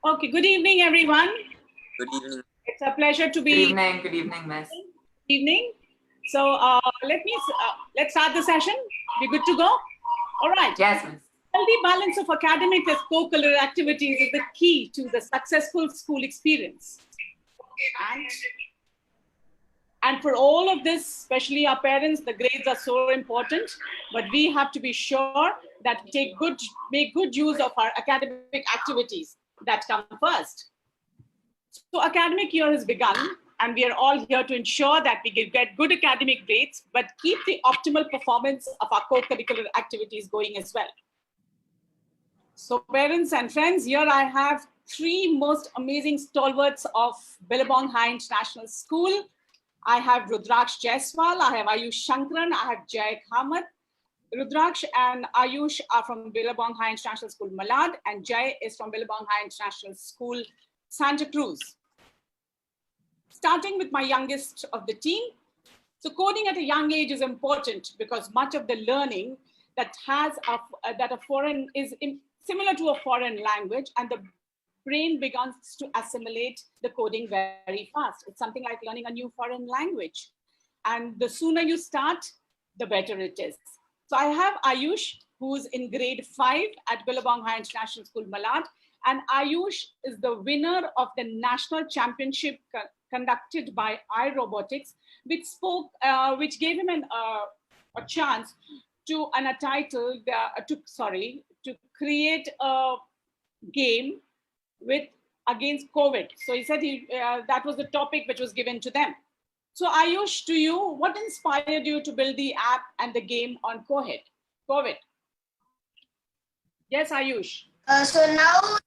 Okay, good evening, everyone. Good evening. It's a pleasure to be. Good evening, miss. Evening. So let's start the session. We good to go? All right. Yes, miss. Healthy balance of academic and co-curricular activities is the key to the successful school experience. And for all of this, especially our parents, the grades are so important, but we have to be sure that we make good use of our academic activities that come first. So academic year has begun, and we are all here to ensure that we get good academic grades, but keep the optimal performance of our co-curricular activities going as well. So parents and friends, here I have three most amazing stalwarts of Billabong High International School. I have Rudraksh Jaiswal, I have Ayush Shankaran, I have Jay Kamath. Rudraksh and Ayush are from Billabong High International School, Malad, and Jay is from Billabong High International School, Santa Cruz. Starting with my youngest of the team. So coding at a young age is important because much of the learning that a foreign is similar to a foreign language, and the brain begins to assimilate the coding very fast. It's something like learning a new foreign language. And the sooner you start, the better it is. So I have Ayush, who's in grade 5 at Billabong High International School, Malad. And Ayush is the winner of the national championship conducted by iRobotics, which gave him a chance to create a game against COVID. So he said that was the topic which was given to them. So Ayush, to you, what inspired you to build the app and the game on COVID? Yes, Ayush. So now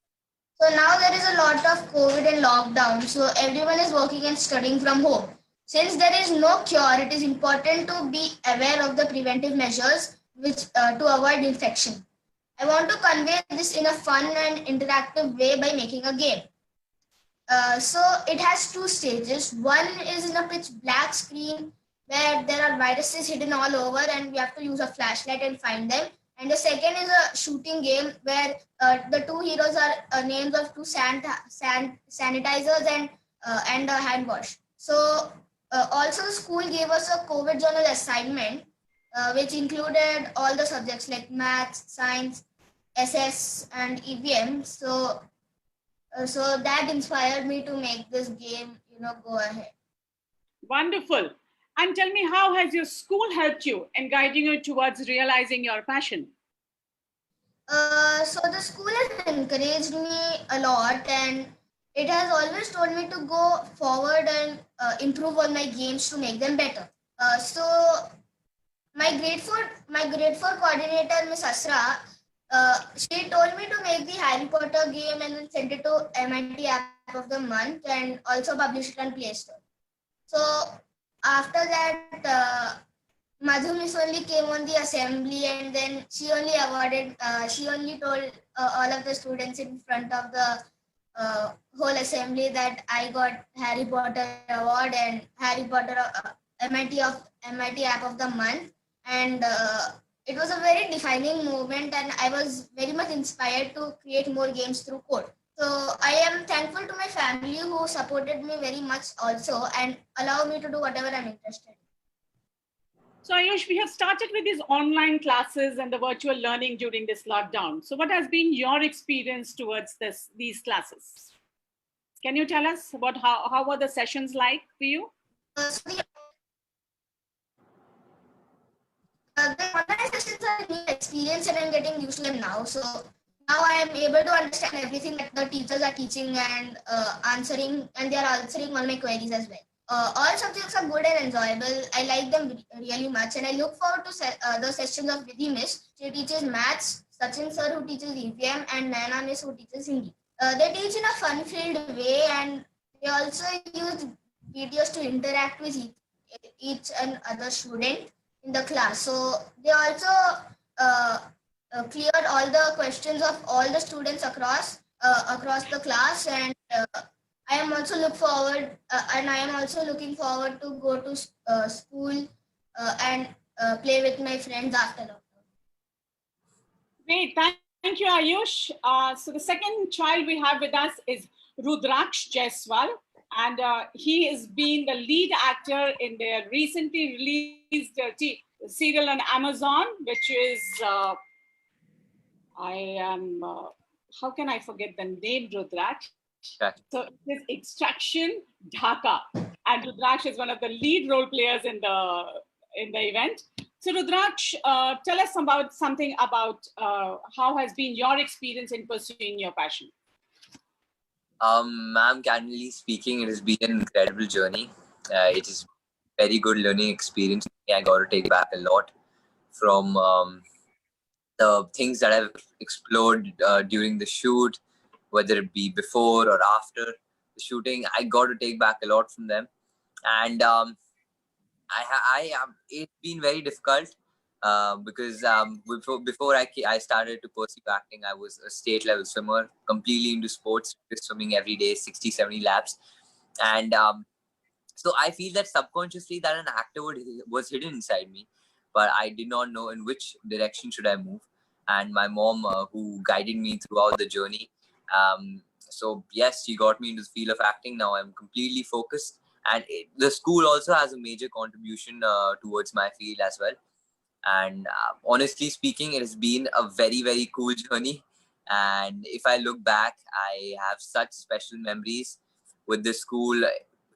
there is a lot of COVID and lockdown. So everyone is working and studying from home. Since there is no cure, it is important to be aware of the preventive measures to avoid infection. I want to convey this in a fun and interactive way by making a game. So it has two stages. One is in a pitch black screen where there are viruses hidden all over and we have to use a flashlight and find them. And the second is a shooting game where the two heroes are names of two sanitizers and a hand wash. So also the school gave us a COVID journal assignment, which included all the subjects like maths, science, SS, and EVM. So that inspired me to make this game, go ahead. Wonderful. And tell me, how has your school helped you in guiding you towards realizing your passion? So the school has encouraged me a lot, and it has always told me to go forward and improve on my games to make them better. So my grade 4 coordinator, Miss Asra, she told me to make the Harry Potter game and then send it to MIT App of the Month and also publish it on Play Store. So after that, Madhu Miss only came on the assembly, and then she only told all of the students in front of the whole assembly that I got Harry Potter award and Harry Potter MIT App of the Month, and it was a very defining moment, and I was very much inspired to create more games through code. So I am thankful to my family who supported me very much also and allow me to do whatever I'm interested in. So Ayush, we have started with these online classes and the virtual learning during this lockdown. So what has been your experience towards these classes? Can you tell us about how were the sessions like for you? The online sessions are a new experience and I'm getting used to them now. So now I am able to understand everything that the teachers are teaching and they are answering all my queries as well. All subjects are good and enjoyable. I like them really much, and I look forward to the sessions of Vidhi Miss. She teaches maths, Sachin sir who teaches EVM, and Naina Miss who teaches Hindi. They teach in a fun-filled way, and they also use videos to interact with each and other student in the class. So they also cleared all the questions of all the students across the class, and I am also looking forward to go to school and play with my friends after lockdown. Great, thank Thank you, Ayush. So the second child we have with us is Rudraksh Jaiswal, and he has been the lead actor in their recently released serial on Amazon, which is I am. How can I forget the name, Rudraksh? Right. So it is Extraction Dhaka, and Rudraksh is one of the lead role players in the event. So Rudraksh, tell us about something about how has been your experience in pursuing your passion. Ma'am, candidly speaking, it has been an incredible journey. It is very good learning experience. I got to take back a lot from the things that I've explored during the shoot, whether it be before or after the shooting. I got to take back a lot from them, and it's been very difficult because before I started to pursue acting, I was a state level swimmer, completely into sports, just swimming every day, 60, 70 laps, and so I feel that subconsciously that an actor was hidden inside me, but I did not know in which direction should I move. And my mom, who guided me throughout the journey, so yes, she got me into the field of acting. Now I'm completely focused, and the school also has a major contribution towards my field as well. And honestly speaking, it has been a very, very cool journey. And if I look back, I have such special memories with the school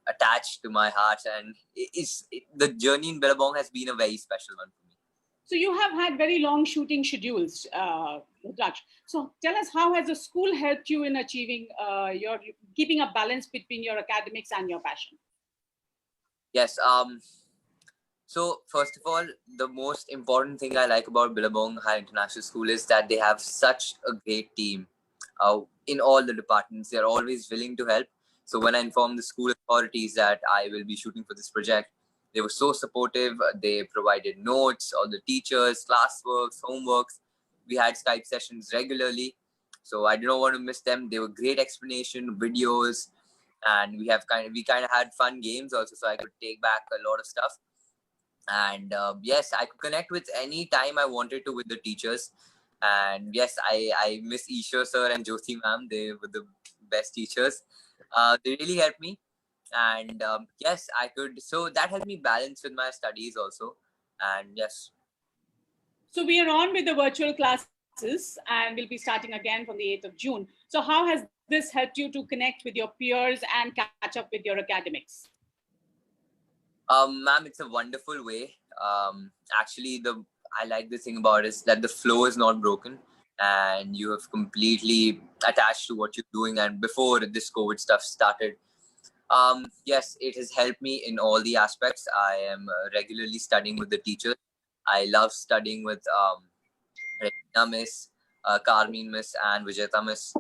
attached to my heart. And the journey in Billabong has been a very special one for me. So you have had very long shooting schedules, Rudraksh. So tell us, how has the school helped you in achieving your keeping a balance between your academics and your passion? Yes. So first of all, the most important thing I like about Billabong High International School is that they have such a great team. In all the departments, they are always willing to help. So when I informed the school authorities that I will be shooting for this project, they were so supportive. They provided notes, all the teachers, classworks, homeworks. We had Skype sessions regularly, so I did not want to miss them. They were great explanation, videos, and we kind of had fun games also, so I could take back a lot of stuff. And yes, I could connect with any time I wanted to with the teachers. And yes, I miss Isha sir and Jyoti ma'am. They were the best teachers. They really helped me. And yes, I could, so that helped me balance with my studies also. And yes. So we are on with the virtual classes and we'll be starting again from the 8th of June. So how has this helped you to connect with your peers and catch up with your academics? Ma'am, it's a wonderful way. Actually, I like the thing about it is that the flow is not broken, and you have completely attached to what you're doing. And before this COVID stuff started, yes, it has helped me in all the aspects. I am regularly studying with the teachers. I love studying with Regina Miss, Carmine Miss, and Vijeta Miss.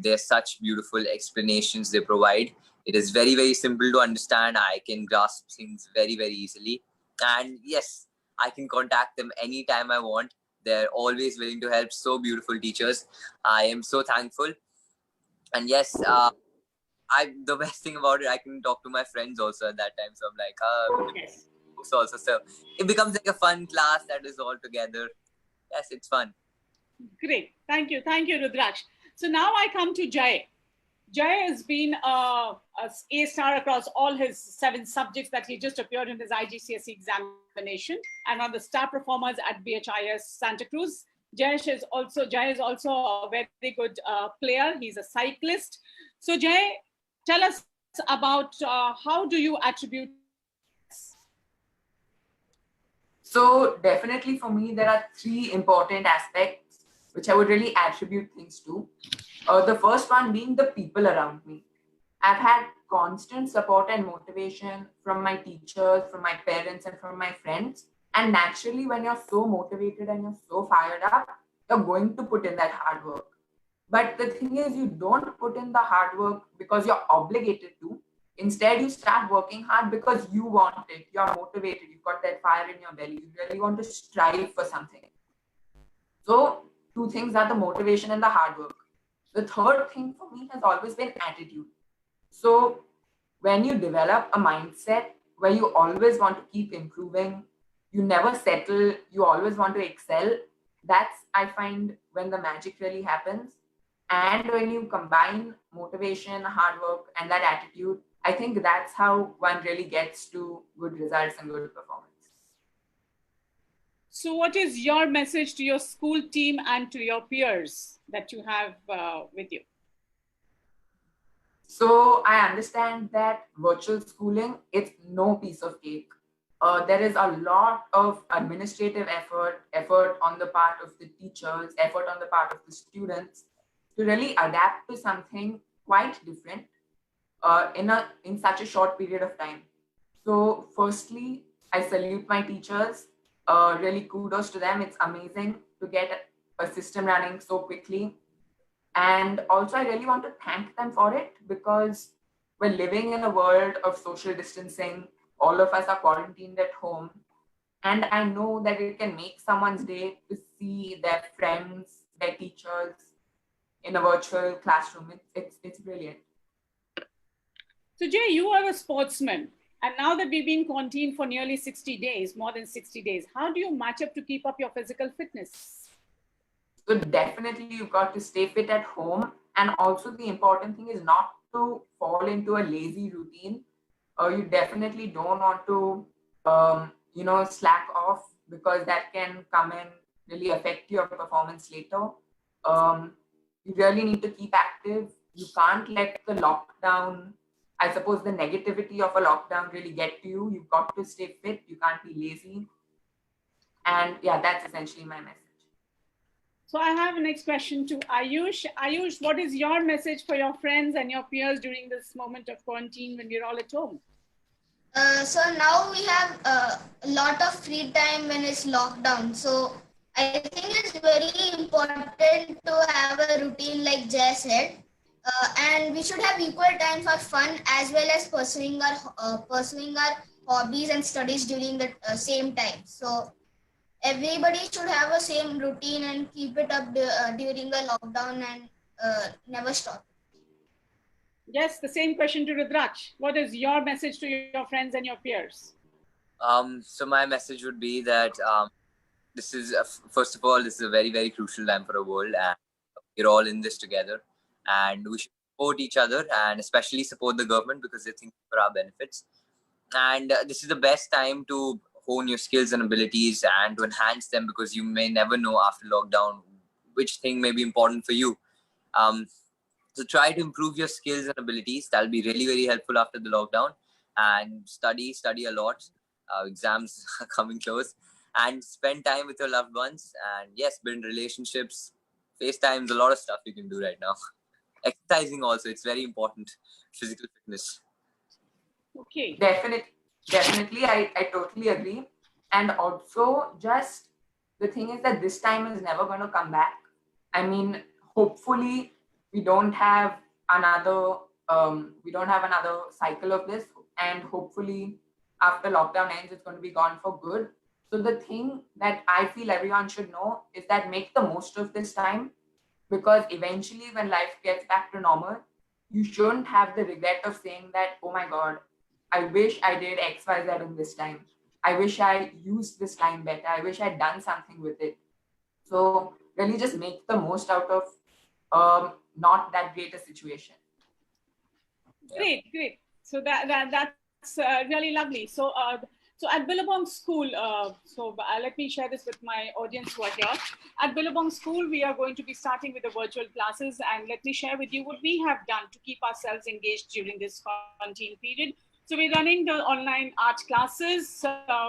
They're such beautiful explanations they provide. It is very, very simple to understand. I can grasp things very, very easily. And yes, I can contact them anytime I want. They're always willing to help. So beautiful teachers. I am so thankful. And yes, the best thing about it, I can talk to my friends also at that time. So I'm like, Yes. books also. So it becomes like a fun class that is all together. Yes, it's fun. Great. Thank you. Thank you, Rudraksh. So now I come to Jay. Jay has been a A-star across all his 7 subjects that he just appeared in his IGCSE examination and one of the star performers at BHIS Santa Cruz. Jay is also a very good player. He's a cyclist. So Jay, tell us about how do you attribute. So definitely for me, there are 3 important aspects which I would really attribute things to. The first one being the people around me. I've had constant support and motivation from my teachers, from my parents, and from my friends. And naturally, when you're so motivated and you're so fired up, you're going to put in that hard work. But the thing is, you don't put in the hard work because you're obligated to. Instead, you start working hard because you want it. You're motivated. You've got that fire in your belly. You really want to strive for something. So, 2 things are the motivation and the hard work. The third thing for me has always been attitude. So, when you develop a mindset where you always want to keep improving, you never settle, you always want to excel, that's, I find, when the magic really happens. And when you combine motivation, hard work, and that attitude, I think that's how one really gets to good results and good performance. So what is your message to your school team and to your peers that you have with you? So I understand that virtual schooling, it's no piece of cake. There is a lot of administrative effort on the part of the teachers, effort on the part of the students to really adapt to something quite different in such a short period of time. So firstly, I salute my teachers. Really kudos to them. It's amazing to get a system running so quickly. And also, I really want to thank them for it because we're living in a world of social distancing. All of us are quarantined at home. And I know that it can make someone's day to see their friends, their teachers in a virtual classroom. It's brilliant. So Jay, you are a sportsman. And now that we've been quarantined for nearly 60 days, more than 60 days, how do you match up to keep up your physical fitness? So definitely you've got to stay fit at home. And also the important thing is not to fall into a lazy routine. You definitely don't want to, slack off because that can come and really affect your performance later. You really need to keep active. You can't let the lockdown, I suppose the negativity of a lockdown really get to you. You've got to stay fit. You can't be lazy. And yeah, that's essentially my message. So I have a next question to Ayush. Ayush, what is your message for your friends and your peers during this moment of quarantine when we're all at home? So now we have a lot of free time when it's lockdown. So I think it's very important to have a routine like Jay said. And we should have equal time for fun as well as pursuing our hobbies and studies during the same time. So everybody should have a same routine and keep it up during the lockdown and never stop. Yes, the same question to Rudraj. What is your message to your friends and your peers? So my message would be that this is first of all, this is a very, very crucial time for the world, and we're all in this together, and we should support each other and especially support the government because they think for our benefits. And this is the best time to hone your skills and abilities and to enhance them because you may never know after lockdown which thing may be important for you. Um, so try to improve your skills and abilities. That'll be really, very helpful after the lockdown. And study a lot. Exams are coming close. And spend time with your loved ones. And yes, build relationships. FaceTime's a lot of stuff you can do right now. Exercising also, it's very important. Physical fitness. Okay. Definitely, I totally agree. And also, just the thing is that this time is never going to come back. I mean, hopefully, we don't have another cycle of this, and hopefully, after lockdown ends, it's going to be gone for good. So the thing that I feel everyone should know is that make the most of this time because eventually, when life gets back to normal, you shouldn't have the regret of saying that, oh my God, I wish I did XYZ in this time. I wish I used this time better. I wish I'd done something with it. So really just make the most out of not that great a situation. Great. So that's really lovely. So at Billabong School, let me share this with my audience who are here. At Billabong School, we are going to be starting with the virtual classes, and let me share with you what we have done to keep ourselves engaged during this quarantine period. So we're running the online art classes.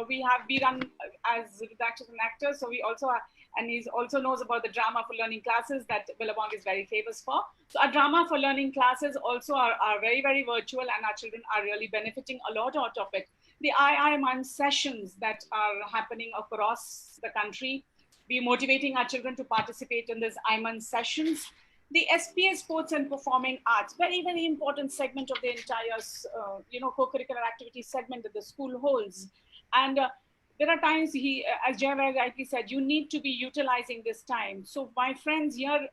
We run as actors and actors. So we also are, and he also knows about the drama for learning classes that Billabong is very famous for. So our drama for learning classes also are very, very virtual, and our children are really benefiting a lot out of it. The IIMAN sessions that are happening across the country, we're motivating our children to participate in these IIMAN sessions. The SPA Sports and Performing Arts, very, very important segment of the entire, co-curricular activity segment that the school holds. And there are times as Jaya rightly said, you need to be utilizing this time. So my friends here,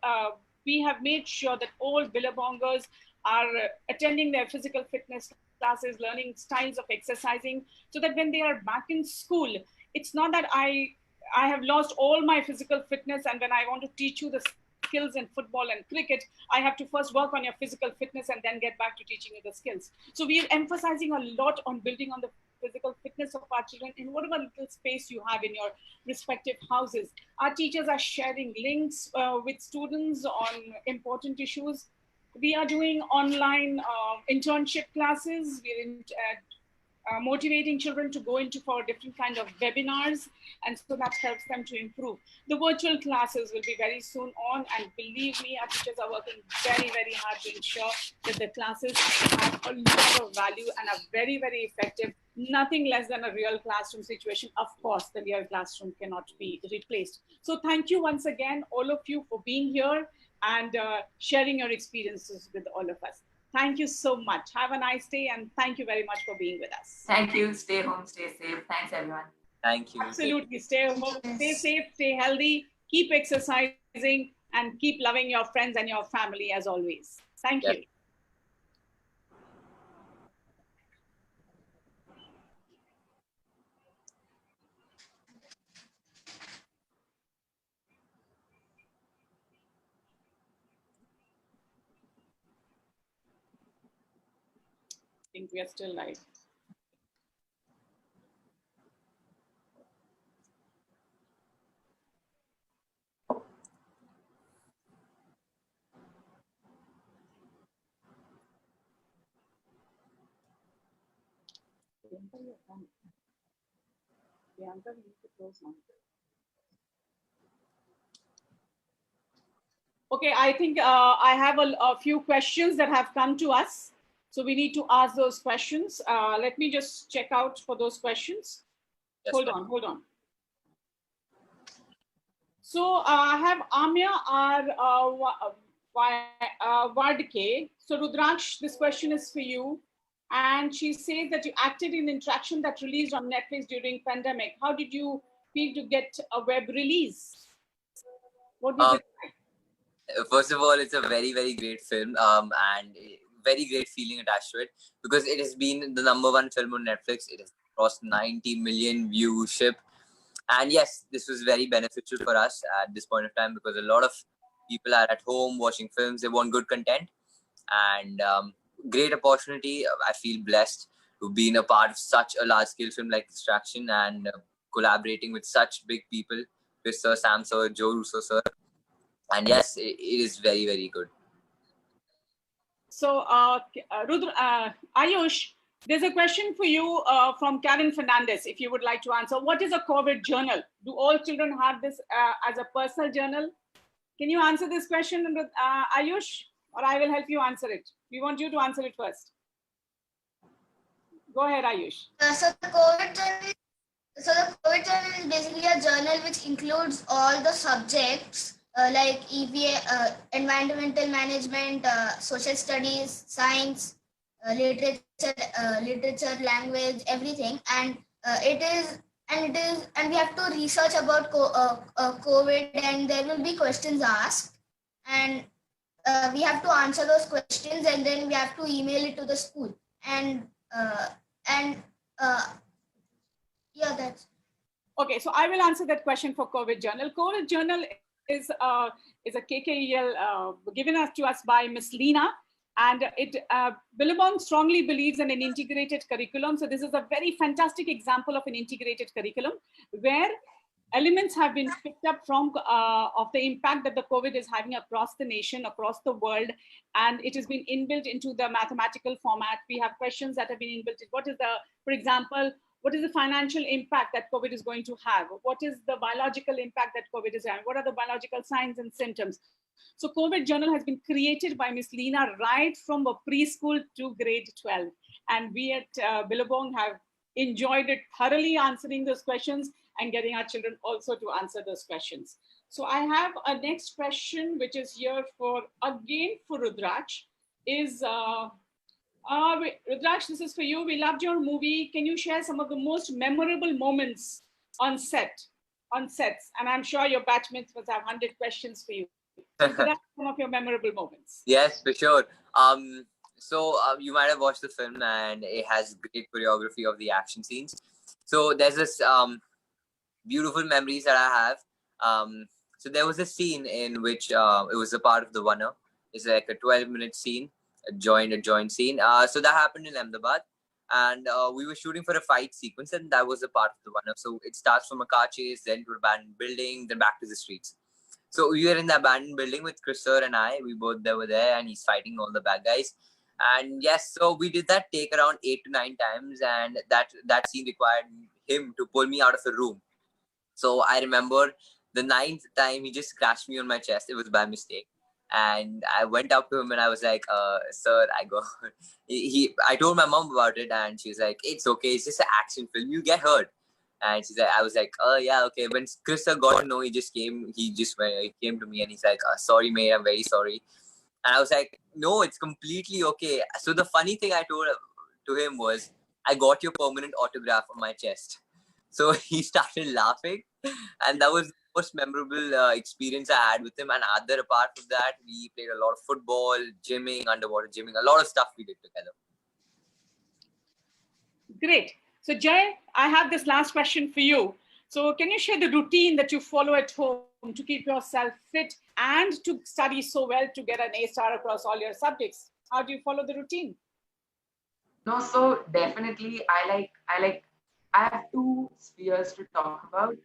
we have made sure that all Billabongers are attending their physical fitness classes, learning styles of exercising, so that when they are back in school, it's not that I have lost all my physical fitness, and when I want to teach you the skills in football and cricket, I have to first work on your physical fitness and then get back to teaching you the skills. So we are emphasizing a lot on building on the physical fitness of our children in whatever little space you have in your respective houses. Our teachers are sharing links with students on important issues. We are doing online internship classes. Motivating children to go into for different kind of webinars, and so that helps them to improve. The virtual classes will be very soon on, and believe me, our teachers are working very, very hard to ensure that the classes have a lot of value and are very, very effective. Nothing less than a real classroom situation. Of course, the real classroom cannot be replaced. So thank you once again, all of you, for being here and sharing your experiences with all of us. Thank you so much. Have a nice day, and thank you very much for being with us. Thank you. Stay home, stay safe. Thanks, everyone. Thank you. Absolutely. Stay home, stay safe, stay healthy, keep exercising, and keep loving your friends and your family as always. Thank you. I think we are still live. Okay, I think I have a few questions that have come to us. So we need to ask those questions. Let me just check out for those questions. Yes, hold on. So I have Amya Vardke. So Rudraksh, this question is for you. And she says that you acted in Interaction that released on Netflix during pandemic. How did you feel to get a web release? What was it like? First of all, it's a very, very great film, and a very great feeling attached to it, because it has been the #1 film on Netflix. It has crossed 90 million viewership. And yes, this was very beneficial for us at this point of time, because a lot of people are at home watching films. They want good content, and great opportunity. I feel blessed to be in a part of such a large-scale film like Distraction, and collaborating with such big people, Chris Sir, Sam Sir, Joe Russo Sir. And yes, it is very, very good. So, Ayush, there's a question for you from Karen Fernandez, if you would like to answer. What is a COVID journal? Do all children have this as a personal journal? Can you answer this question, Ayush? Or I will help you answer it. We want you to answer it first. Go ahead, Ayush. So the COVID journal is basically a journal which includes all the subjects like EVA, environmental management, social studies, science, literature, language, everything, and we have to research about COVID, and there will be questions asked, and we have to answer those questions, and then we have to email it to the school, and yeah, that's okay. So I will answer that question for COVID journal. COVID journal is a KKEL given to us by Miss Leena, and Billabong strongly believes in an integrated curriculum. So this is a very fantastic example of an integrated curriculum where elements have been picked up from of the impact that the COVID is having across the nation, across the world, and it has been inbuilt into the mathematical format. We have questions that have been inbuilt. What is for example, what is the financial impact that COVID is going to have? What is the biological impact that COVID is having? What are the biological signs and symptoms? So COVID journal has been created by Miss Leena right from a preschool to grade 12. And we at Billabong have enjoyed it thoroughly, answering those questions and getting our children also to answer those questions. So I have a next question, which is here for Rudraksh, is Rudraksh, this is for you. We loved your movie. Can you share some of the most memorable moments on sets? And I'm sure your batchmates must have 100 questions for you. So that's some of your memorable moments. Yes, for sure. So you might have watched the film, and it has great choreography of the action scenes. So there's this beautiful memories that I have. So there was a scene in which it was a part of the Wanna. It's like a 12-minute scene, a joint scene. So that happened in Ahmedabad, and we were shooting for a fight sequence, and that was a part of the Wanna. So it starts from a car chase, then to an abandoned building, then back to the streets. So we were in the abandoned building with Chris sir and I. We both were there, and he's fighting all the bad guys. And yes, so we did that take around 8 to 9 times, and that scene required him to pull me out of the room. So I remember the ninth time he just scratched me on my chest. It was by mistake. And I went up to him and I was like, sir, I go. I told my mom about it, and she was like, it's okay. It's just an action film. You get hurt. And she's like, I was like, oh yeah, okay. When Chris got to know, he came to me and he's like, sorry, mate, I'm very sorry. And I was like, no, it's completely okay. So the funny thing I told to him was, I got your permanent autograph on my chest. So he started laughing, and that was the most memorable experience I had with him. And apart from that, we played a lot of football, gymming, underwater gymming, a lot of stuff we did together. Great. So Jay, I have this last question for you. So can you share the routine that you follow at home to keep yourself fit and to study so well to get an A star across all your subjects? How do you follow the routine? No, so definitely I have two spheres to talk about.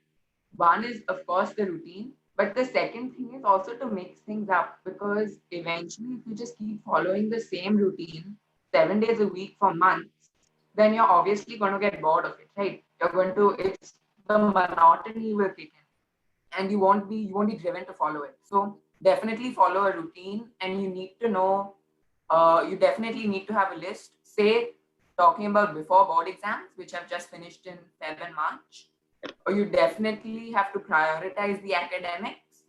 One is, of course, the routine, but the second thing is also to mix things up, because eventually, if you just keep following the same routine 7 days a week for months, then you're obviously going to get bored of it, right? It's the monotony will kick in, and you won't be driven to follow it. So definitely follow a routine, and you need to know. You definitely need to have a list. Say, talking about before board exams, which I've just finished in Feb and March, or you definitely have to prioritize the academics.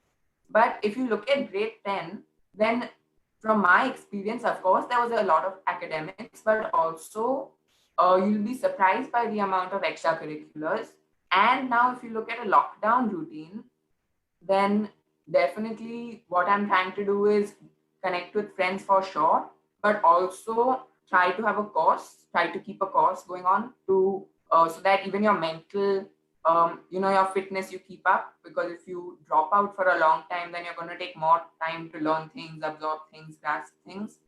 But if you look at grade 10, then from my experience, of course, there was a lot of academics, but also you'll be surprised by the amount of extracurriculars. And now if you look at a lockdown routine, then definitely what I'm trying to do is connect with friends for sure, but also try to keep a course going on to so that even your mental, your fitness, you keep up. Because if you drop out for a long time, then you're going to take more time to learn things, absorb things, grasp things.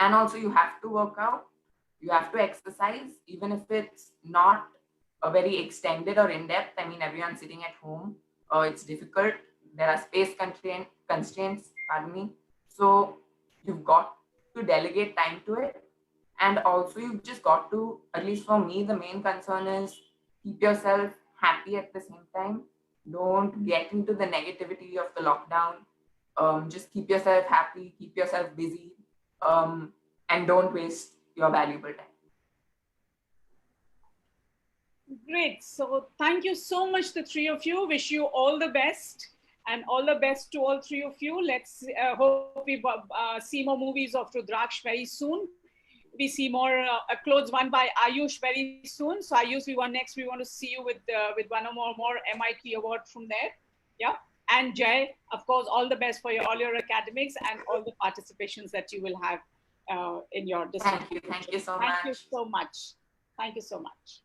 And also you have to work out, you have to exercise, even if it's not a very extended or in-depth. I mean, everyone's sitting at home. It's difficult. There are space constraints, pardon me. So you've got to delegate time to it. And also you've just got to, at least for me, the main concern is keep yourself happy at the same time. Don't get into the negativity of the lockdown. Just keep yourself happy, keep yourself busy, and don't waste your valuable time. Great. So thank you so much, the three of you. Wish you all the best, and all the best to all three of you. Let's hope we see more movies of Rudraksh very soon. We see more clothes one by Ayush very soon. So Ayush, we want to see you with one or more MIT award from there. Yeah. And Jay, of course, all the best for all your academics and all the participations that you will have in your district. Thank you so much. Thank you so much. Thank you so much.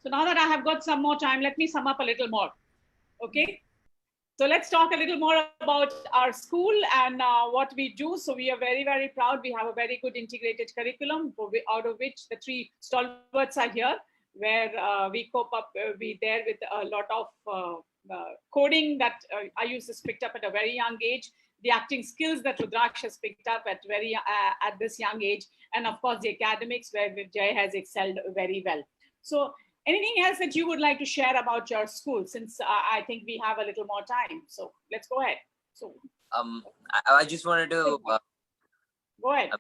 So now that I have got some more time, let me sum up a little more. Okay. So let's talk a little more about our school and what we do. So we are very, very proud. We have a very good integrated curriculum, out of which the three stalwarts are here, where we cope up, we there with a lot of coding that Ayush has picked up at a very young age, the acting skills that Rudraksh has picked up at this young age, and of course the academics, where Jay has excelled very well. So anything else that you would like to share about your school, since I think we have a little more time? So let's go ahead. So I just wanted to go ahead.